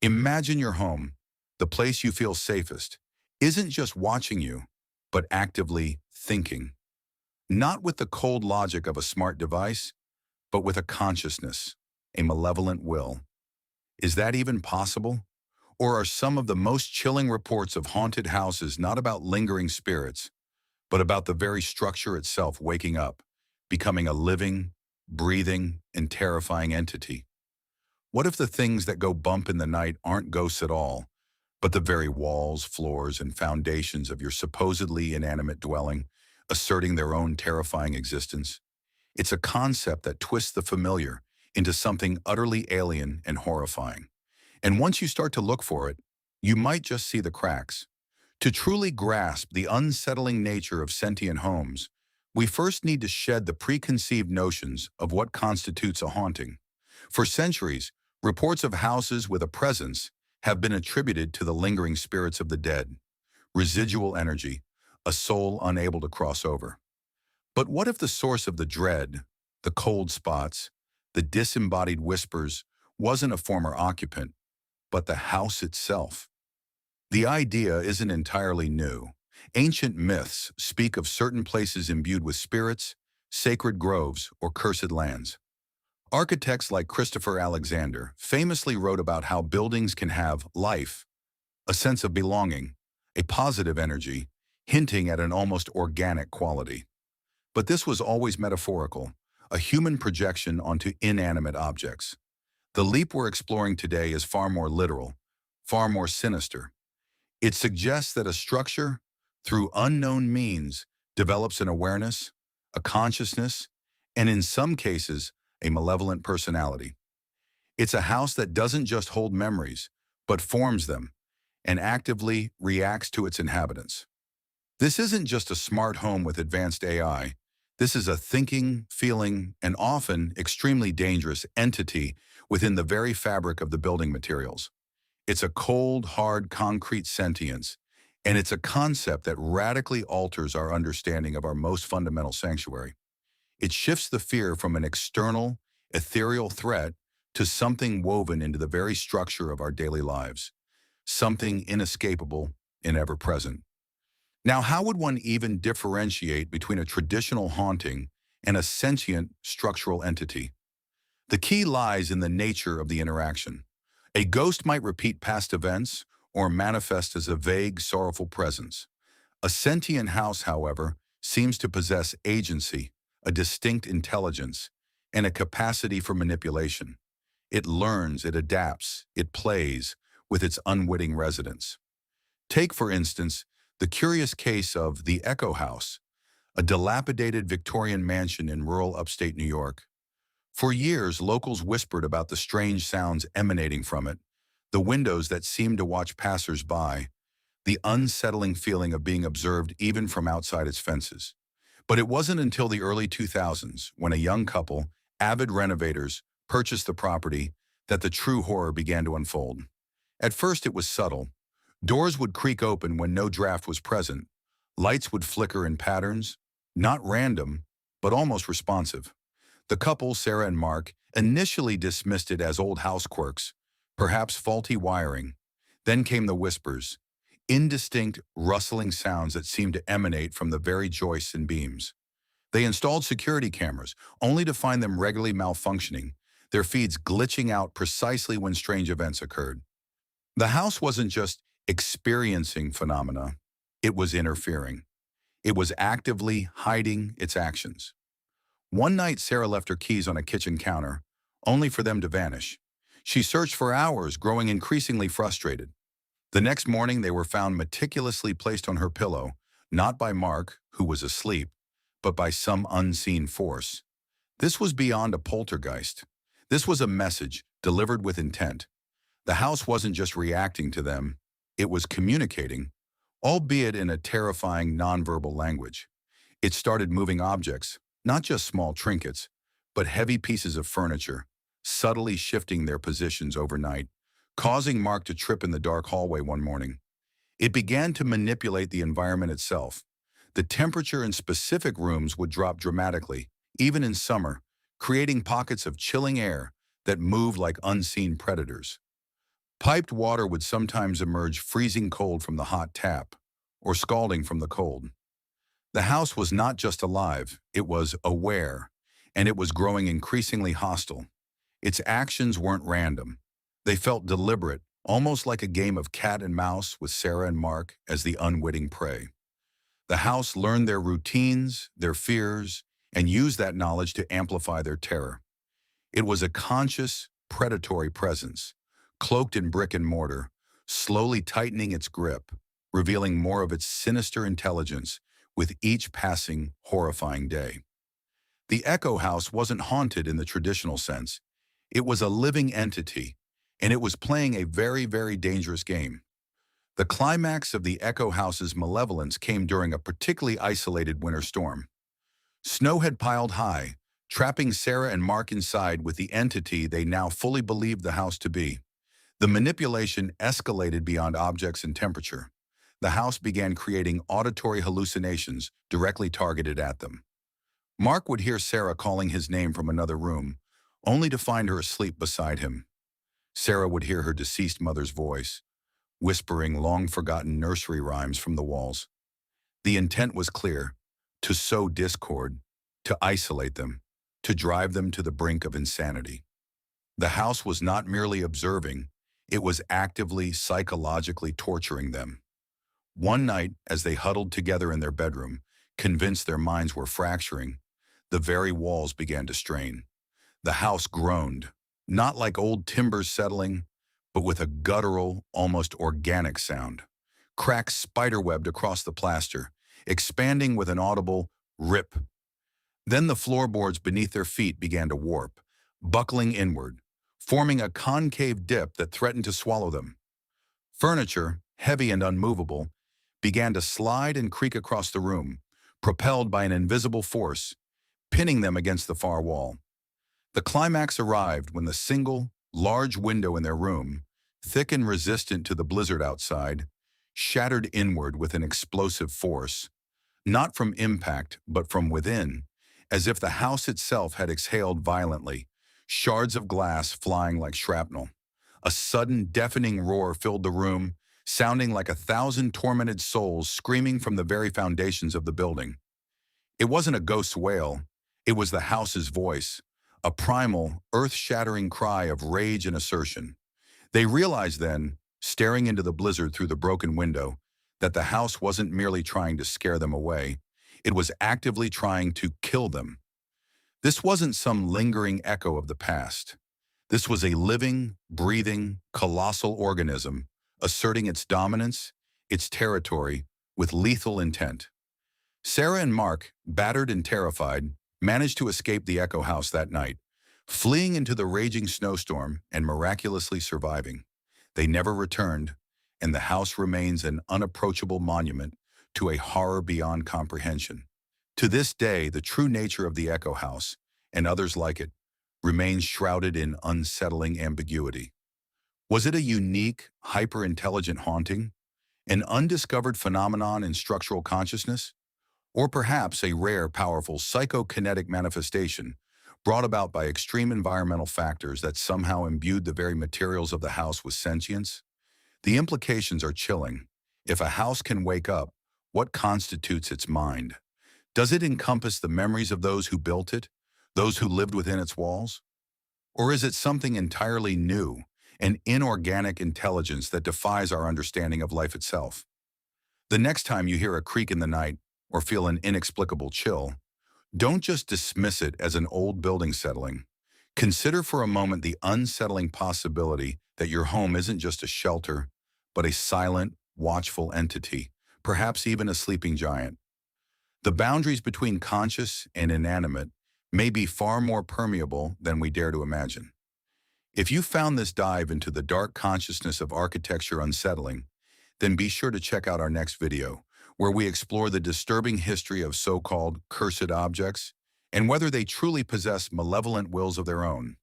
Imagine your home, the place you feel safest, isn't just watching you, but actively thinking. Not with the cold logic of a smart device, but with a consciousness, a malevolent will. Is that even possible? Or are some of the most chilling reports of haunted houses not about lingering spirits, but about the very structure itself waking up, becoming a living, breathing, and terrifying entity? What if the things that go bump in the night aren't ghosts at all, but the very walls, floors, and foundations of your supposedly inanimate dwelling, asserting their own terrifying existence? It's a concept that twists the familiar into something utterly alien and horrifying. And once you start to look for it, you might just see the cracks. To truly grasp the unsettling nature of sentient homes, we first need to shed the preconceived notions of what constitutes a haunting. For centuries, reports of houses with a presence have been attributed to the lingering spirits of the dead, residual energy, a soul unable to cross over. But what if the source of the dread, the cold spots, the disembodied whispers, wasn't a former occupant, but the house itself? The idea isn't entirely new. Ancient myths speak of certain places imbued with spirits, sacred groves, or cursed lands. Architects like Christopher Alexander famously wrote about how buildings can have life, a sense of belonging, a positive energy, hinting at an almost organic quality. But this was always metaphorical, a human projection onto inanimate objects. The leap we're exploring today is far more literal, far more sinister. It suggests that a structure, through unknown means, develops an awareness, a consciousness, and in some cases, a malevolent personality. It's a house that doesn't just hold memories, but forms them, and actively reacts to its inhabitants. This isn't just a smart home with advanced AI. This is a thinking, feeling, and often extremely dangerous entity within the very fabric of the building materials. It's a cold, hard, concrete sentience, and it's a concept that radically alters our understanding of our most fundamental sanctuary. It shifts the fear from an external, ethereal threat to something woven into the very structure of our daily lives, something inescapable and ever-present. Now, how would one even differentiate between a traditional haunting and a sentient structural entity? The key lies in the nature of the interaction. A ghost might repeat past events or manifest as a vague, sorrowful presence. A sentient house, however, seems to possess agency, a distinct intelligence, and a capacity for manipulation. It learns, it adapts, it plays with its unwitting residents. Take, for instance, the curious case of the Echo House, a dilapidated Victorian mansion in rural upstate New York. For years, locals whispered about the strange sounds emanating from it, the windows that seemed to watch passers-by, the unsettling feeling of being observed even from outside its fences. But it wasn't until the early 2000s, when a young couple, avid renovators, purchased the property, that the true horror began to unfold. At first, it was subtle. Doors would creak open when no draft was present. Lights would flicker in patterns, not random, but almost responsive. The couple, Sarah and Mark, initially dismissed it as old house quirks, perhaps faulty wiring. Then came the whispers, indistinct, rustling sounds that seemed to emanate from the very joists and beams. They installed security cameras, only to find them regularly malfunctioning, their feeds glitching out precisely when strange events occurred. The house wasn't just experiencing phenomena, it was interfering. It was actively hiding its actions. One night, Sarah left her keys on a kitchen counter, only for them to vanish. She searched for hours, growing increasingly frustrated. The next morning, they were found meticulously placed on her pillow, not by Mark, who was asleep, but by some unseen force. This was beyond a poltergeist. This was a message, delivered with intent. The house wasn't just reacting to them, it was communicating, albeit in a terrifying nonverbal language. It started moving objects, not just small trinkets, but heavy pieces of furniture, subtly shifting their positions overnight, causing Mark to trip in the dark hallway one morning. It began to manipulate the environment itself. The temperature in specific rooms would drop dramatically, even in summer, creating pockets of chilling air that moved like unseen predators. Piped water would sometimes emerge freezing cold from the hot tap, or scalding from the cold. The house was not just alive, it was aware, and it was growing increasingly hostile. Its actions weren't random. They felt deliberate, almost like a game of cat and mouse with Sarah and Mark as the unwitting prey. The house learned their routines, their fears, and used that knowledge to amplify their terror. It was a conscious, predatory presence, cloaked in brick and mortar, slowly tightening its grip, revealing more of its sinister intelligence with each passing, horrifying day. The Echo House wasn't haunted in the traditional sense. It was a living entity, and it was playing a very, very dangerous game. The climax of the Echo House's malevolence came during a particularly isolated winter storm. Snow had piled high, trapping Sarah and Mark inside with the entity they now fully believed the house to be. The manipulation escalated beyond objects and temperature. The house began creating auditory hallucinations directly targeted at them. Mark would hear Sarah calling his name from another room, only to find her asleep beside him. Sarah would hear her deceased mother's voice, whispering long-forgotten nursery rhymes from the walls. The intent was clear: to sow discord, to isolate them, to drive them to the brink of insanity. The house was not merely observing, it was actively, psychologically torturing them. One night, as they huddled together in their bedroom, convinced their minds were fracturing, the very walls began to strain. The house groaned, not like old timbers settling, but with a guttural, almost organic sound. Cracks spiderwebbed across the plaster, expanding with an audible rip. Then the floorboards beneath their feet began to warp, buckling inward, forming a concave dip that threatened to swallow them. Furniture, heavy and unmovable, began to slide and creak across the room, propelled by an invisible force, pinning them against the far wall. The climax arrived when the single, large window in their room, thick and resistant to the blizzard outside, shattered inward with an explosive force, not from impact, but from within, as if the house itself had exhaled violently, shards of glass flying like shrapnel. A sudden, deafening roar filled the room, sounding like 1,000 tormented souls screaming from the very foundations of the building. It wasn't a ghost's wail, it was the house's voice, a primal, earth-shattering cry of rage and assertion. They realized then, staring into the blizzard through the broken window, that the house wasn't merely trying to scare them away, it was actively trying to kill them. This wasn't some lingering echo of the past. This was a living, breathing, colossal organism, asserting its dominance, its territory, with lethal intent. Sarah and Mark, battered and terrified, managed to escape the Echo House that night, fleeing into the raging snowstorm and miraculously surviving. They never returned, and the house remains an unapproachable monument to a horror beyond comprehension. To this day, the true nature of the Echo House, and others like it, remains shrouded in unsettling ambiguity. Was it a unique, hyper-intelligent haunting, an undiscovered phenomenon in structural consciousness, or perhaps a rare, powerful psychokinetic manifestation brought about by extreme environmental factors that somehow imbued the very materials of the house with sentience? The implications are chilling. If a house can wake up, what constitutes its mind? Does it encompass the memories of those who built it, those who lived within its walls? Or is it something entirely new, an inorganic intelligence that defies our understanding of life itself? The next time you hear a creak in the night or feel an inexplicable chill, don't just dismiss it as an old building settling. Consider for a moment the unsettling possibility that your home isn't just a shelter, but a silent, watchful entity, perhaps even a sleeping giant. The boundaries between conscious and inanimate may be far more permeable than we dare to imagine. If you found this dive into the dark consciousness of architecture unsettling, then be sure to check out our next video, where we explore the disturbing history of so-called cursed objects and whether they truly possess malevolent wills of their own.